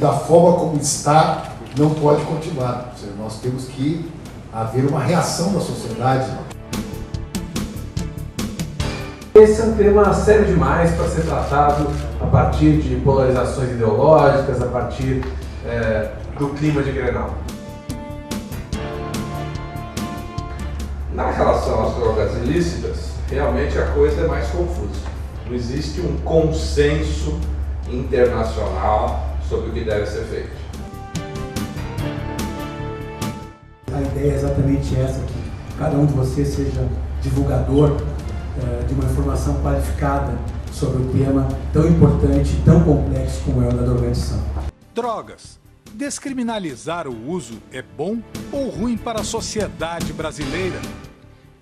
Da forma como está, não pode continuar. Ou seja, nós temos que haver uma reação da sociedade. Esse é um tema sério demais para ser tratado a partir de polarizações ideológicas, a partir do clima de Grenal. Na relação às drogas ilícitas, realmente a coisa é mais confusa. Não existe um consenso internacional sobre o que deve ser feito. A ideia é exatamente essa, que cada um de vocês seja divulgador de uma informação qualificada sobre o tema tão importante e tão complexo como é o da drogadição. Drogas. Descriminalizar o uso é bom ou ruim para a sociedade brasileira?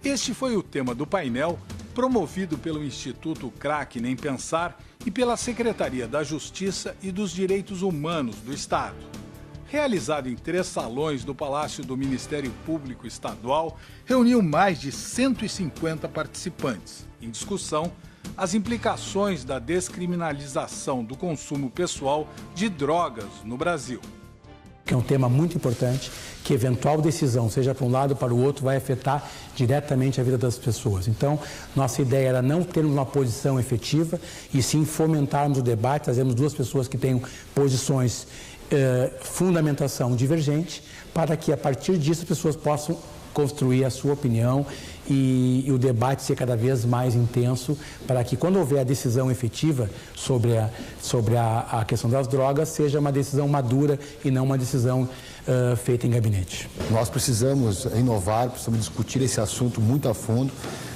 Este foi o tema do painel promovido pelo Instituto Crack Nem Pensar e pela Secretaria da Justiça e dos Direitos Humanos do Estado. Realizado em 3 salões do Palácio do Ministério Público Estadual, reuniu mais de 150 participantes. Em discussão, as implicações da descriminalização do consumo pessoal de drogas no Brasil. Que é um tema muito importante, que eventual decisão, seja para um lado ou para o outro, vai afetar diretamente a vida das pessoas. Então, nossa ideia era não termos uma posição efetiva e sim fomentarmos o debate, trazermos 2 pessoas que tenham posições, fundamentação divergente, para que a partir disso as pessoas possam construir a sua opinião e o debate ser cada vez mais intenso, para que quando houver a decisão efetiva sobre a questão das drogas, seja uma decisão madura e não uma decisão feita em gabinete. Nós precisamos inovar, precisamos discutir esse assunto muito a fundo,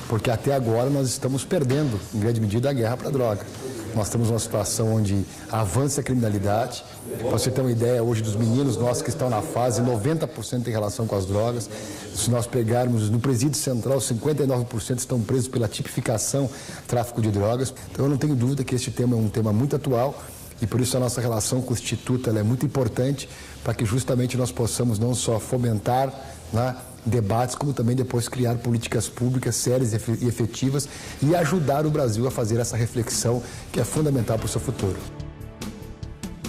porque até agora nós estamos perdendo, em grande medida, a guerra para a droga. Nós temos uma situação onde avança a criminalidade. Para você ter uma ideia, hoje dos meninos nossos que estão na fase, 90% em relação com as drogas. Se nós pegarmos no presídio central, 59% estão presos pela tipificação tráfico de drogas. Então eu não tenho dúvida que este tema é um tema muito atual e por isso a nossa relação com o Instituto ela é muito importante para que justamente nós possamos não só fomentar, né, debates, como também depois criar políticas públicas sérias e efetivas e ajudar o Brasil a fazer essa reflexão que é fundamental para o seu futuro.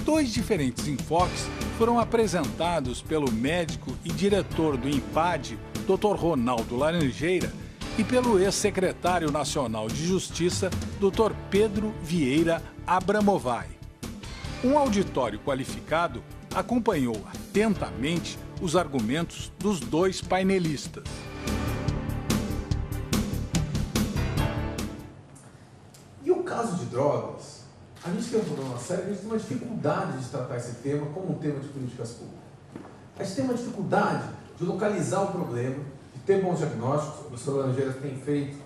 2 diferentes enfoques foram apresentados pelo médico e diretor do INPAD, Dr. Ronaldo Laranjeira, e pelo ex-secretário nacional de Justiça, Dr. Pedro Vieira Abramovay. Um auditório qualificado acompanhou atentamente os argumentos dos 2 painelistas. E o caso de drogas? A gente tem um problema sério, a gente tem uma dificuldade de tratar esse tema como um tema de políticas públicas. A gente tem uma dificuldade de localizar o problema, de ter bons diagnósticos. O professor Laranjeira tem feito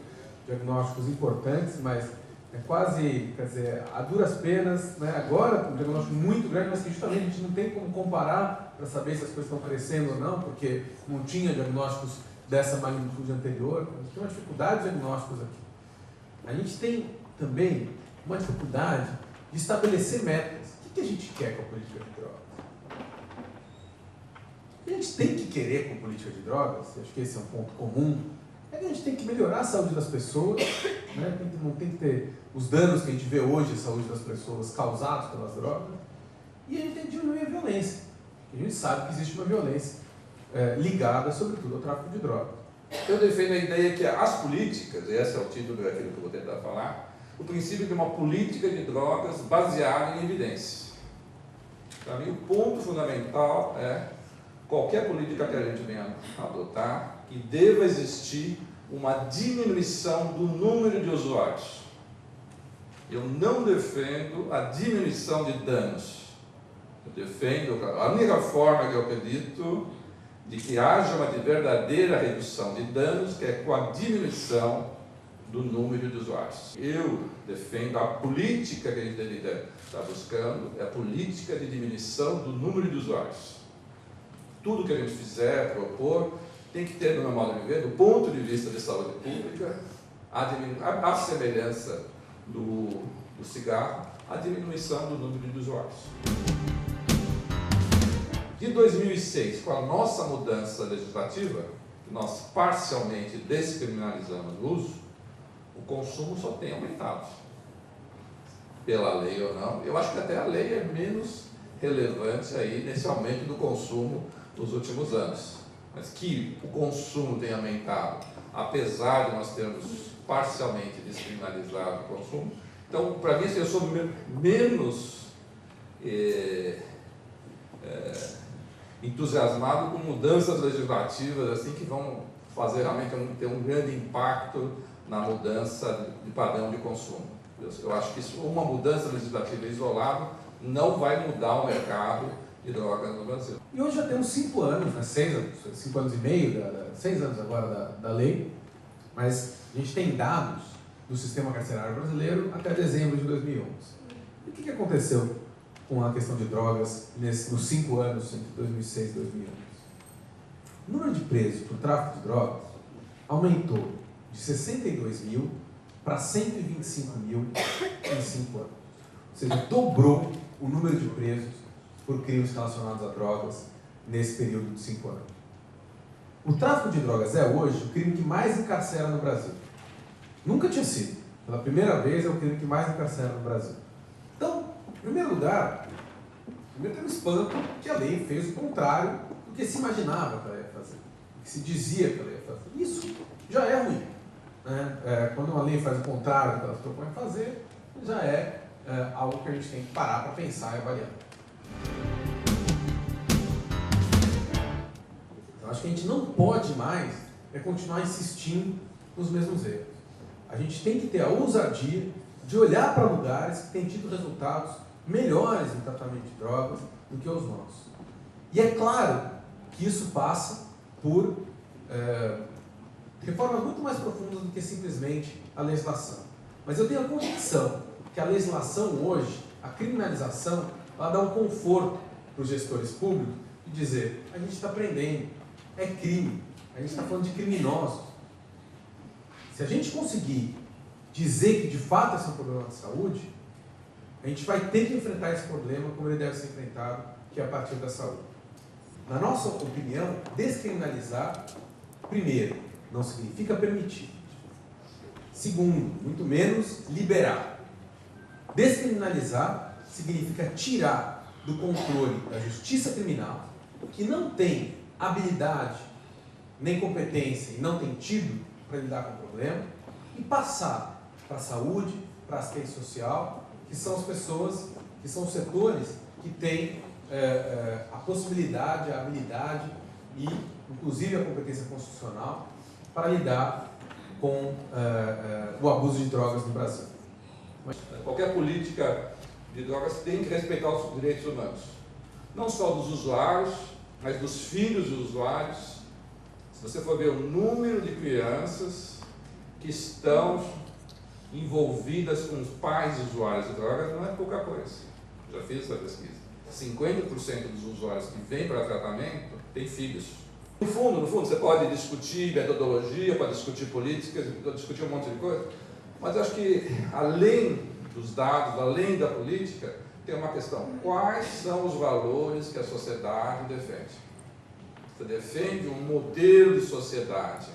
diagnósticos importantes, mas é quase, quer dizer, a duras penas, né? Agora um diagnóstico muito grande, mas que justamente a gente não tem como comparar para saber se as coisas estão crescendo ou não, porque não tinha diagnósticos dessa magnitude anterior. A gente tem uma dificuldade de diagnósticos aqui. A gente tem também uma dificuldade de estabelecer metas. O que a gente quer com a política de drogas? O que a gente tem que querer com a política de drogas, acho que esse é um ponto comum, é que a gente tem que melhorar a saúde das pessoas, né? Não tem que ter os danos que a gente vê hoje à saúde das pessoas causados pelas drogas, e a gente tem que diminuir a violência. A gente sabe que existe uma violência ligada, sobretudo, ao tráfico de drogas. Eu defendo a ideia que as políticas, e esse é o título daquilo que eu vou tentar falar, o princípio de uma política de drogas baseada em evidências. Para mim, o ponto fundamental é qualquer política que a gente venha adotar, que deva existir uma diminuição do número de usuários. Eu não defendo a diminuição de danos. Eu defendo, a única forma que eu acredito de que haja uma verdadeira redução de danos, que é com a diminuição do número de usuários. Eu defendo a política que a gente deveria estar buscando, é a política de diminuição do número de usuários. Tudo que a gente fizer, propor, tem que ter, no meu modo de ver, do ponto de vista de saúde pública, a semelhança do cigarro, a diminuição do número de usuários. De 2006, com a nossa mudança legislativa, que nós parcialmente descriminalizamos o uso, o consumo só tem aumentado. Pela lei ou não, eu acho que até a lei é menos relevante aí nesse aumento do consumo nos últimos anos. Mas que o consumo tenha aumentado, apesar de nós termos parcialmente descriminalizado o consumo. Então, para mim, assim, eu sou menos entusiasmado com mudanças legislativas assim, que vão fazer realmente ter um grande impacto na mudança de padrão de consumo. Eu acho que uma mudança legislativa isolada não vai mudar o mercado de drogas no Brasil. E hoje já temos 5 anos, né? 5 anos e meio, 6 anos agora da lei, mas a gente tem dados do sistema carcerário brasileiro até dezembro de 2011. E o que aconteceu com a questão de drogas nos 5 anos entre 2006 e 2011? O número de presos por tráfico de drogas aumentou de 62 mil para 125 mil em 5 anos. Ou seja, dobrou o número de presos por crimes relacionados a drogas nesse período de 5 anos. O tráfico de drogas é hoje o crime que mais encarcera no Brasil. Nunca tinha sido. Pela primeira vez é o crime que mais encarcera no Brasil. Então, em primeiro lugar, primeiro tem um espanto que a lei fez o contrário do que se imaginava que ela ia fazer, do que se dizia que ela ia fazer. Isso já é ruim. Né? Quando uma lei faz o contrário do que ela se propõe a fazer, já é algo que a gente tem que parar para pensar e avaliar. Então, acho que a gente não pode mais continuar insistindo nos mesmos erros. A gente tem que ter a ousadia de olhar para lugares que têm tido resultados melhores no tratamento de drogas do que os nossos. E é claro que isso passa por reformas muito mais profundas do que simplesmente a legislação. Mas eu tenho a convicção que a legislação hoje, a criminalização, ela dá um conforto para os gestores públicos de dizer: a gente está prendendo, é crime, a gente está falando de criminosos. Se a gente conseguir dizer que de fato esse é um problema de saúde, a gente vai ter que enfrentar esse problema como ele deve ser enfrentado, que é a partir da saúde. Na nossa opinião, descriminalizar, primeiro, não significa permitir. Segundo, muito menos liberar. Descriminalizar significa tirar do controle da justiça criminal, que não tem habilidade nem competência e não tem tido para lidar com o problema, e passar para a saúde, para a assistência social, que são as pessoas, que são os setores que têm a possibilidade, a habilidade e, inclusive, a competência constitucional para lidar com o abuso de drogas no Brasil. Qualquer política de drogas tem que respeitar os direitos humanos, não só dos usuários, mas dos filhos dos usuários. Se você for ver o número de crianças que estão envolvidas com os pais usuários de drogas, não é pouca coisa. Já fiz essa pesquisa. 50% dos usuários que vêm para tratamento têm filhos. No fundo, você pode discutir metodologia, pode discutir políticas, pode discutir um monte de coisa, mas acho que, além dos dados, além da política, tem uma questão: quais são os valores que a sociedade defende? Você defende um modelo de sociedade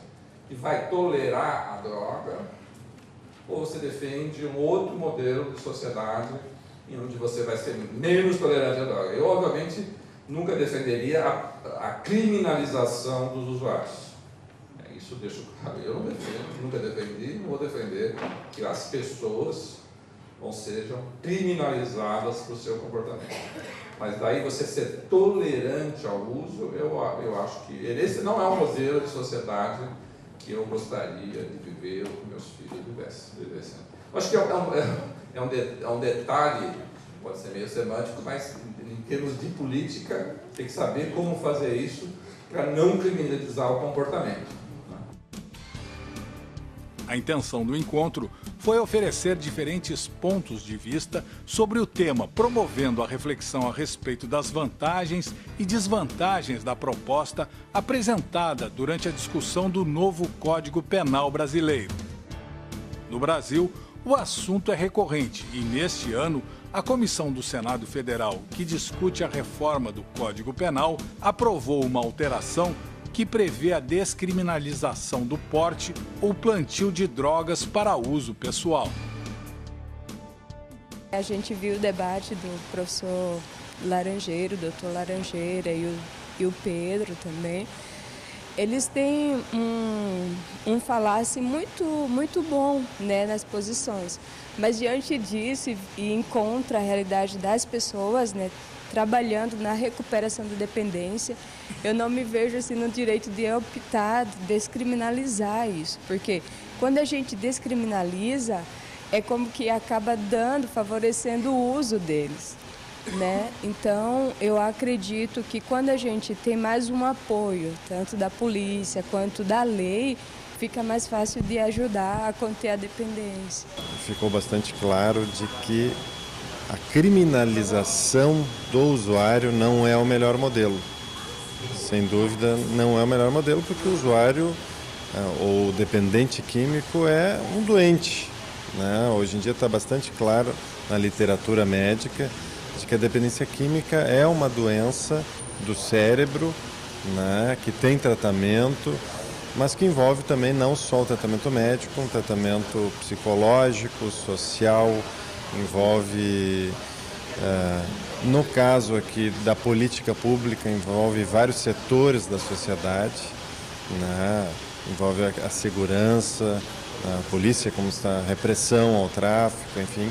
que vai tolerar a droga, ou você defende um outro modelo de sociedade em onde você vai ser menos tolerante à droga? Eu, obviamente, nunca defenderia a criminalização dos usuários. Isso deixo claro. Eu não defendo, nunca defendi, não vou defender que as pessoas sejam criminalizadas por seu comportamento. Mas daí você ser tolerante ao uso, eu acho que esse não é um modelo de sociedade que eu gostaria de viver ou que meus filhos vivessem. Acho que é um detalhe, pode ser meio semântico, mas em termos de política, tem que saber como fazer isso para não criminalizar o comportamento. A intenção do encontro foi oferecer diferentes pontos de vista sobre o tema, promovendo a reflexão a respeito das vantagens e desvantagens da proposta apresentada durante a discussão do novo Código Penal brasileiro. No Brasil, o assunto é recorrente e, neste ano, a Comissão do Senado Federal, que discute a reforma do Código Penal, aprovou uma alteração que prevê a descriminalização do porte ou plantio de drogas para uso pessoal. A gente viu o debate do professor Laranjeira, o doutor Laranjeira e o Pedro também, eles têm um falar assim, muito bom, né, nas posições. Mas diante disso e em contra a realidade das pessoas, né, trabalhando na recuperação da dependência, eu não me vejo assim no direito de optar, de descriminalizar isso, porque quando a gente descriminaliza, é como que acaba favorecendo o uso deles, né? Então, eu acredito que quando a gente tem mais um apoio, tanto da polícia quanto da lei, fica mais fácil de ajudar a conter a dependência. Ficou bastante claro de que a criminalização do usuário não é o melhor modelo. Sem dúvida, não é o melhor modelo, porque o usuário ou dependente químico é um doente, né? Hoje em dia está bastante claro na literatura médica de que a dependência química é uma doença do cérebro, né, que tem tratamento, mas que envolve também não só o tratamento médico, um tratamento psicológico, social, envolve, no caso aqui da política pública, envolve vários setores da sociedade, né, envolve a segurança, a polícia, como está, a repressão ao tráfico, enfim.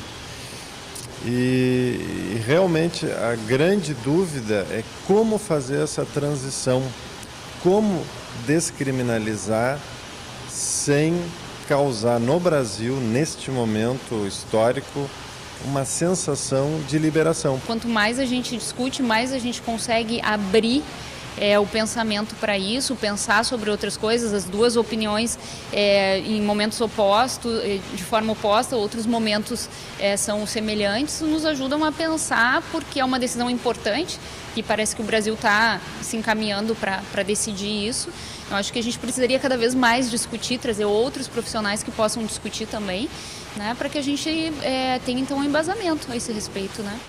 E realmente a grande dúvida é como fazer essa transição, como descriminalizar sem causar no Brasil, neste momento histórico, uma sensação de liberação. Quanto mais a gente discute, mais a gente consegue abrir o pensamento para isso, pensar sobre outras coisas, as duas opiniões em momentos opostos, de forma oposta, outros momentos são semelhantes, nos ajudam a pensar, porque é uma decisão importante e parece que o Brasil está se encaminhando para decidir isso. Eu acho que a gente precisaria cada vez mais discutir, trazer outros profissionais que possam discutir também, né, para que a gente tenha então um embasamento a esse respeito, né?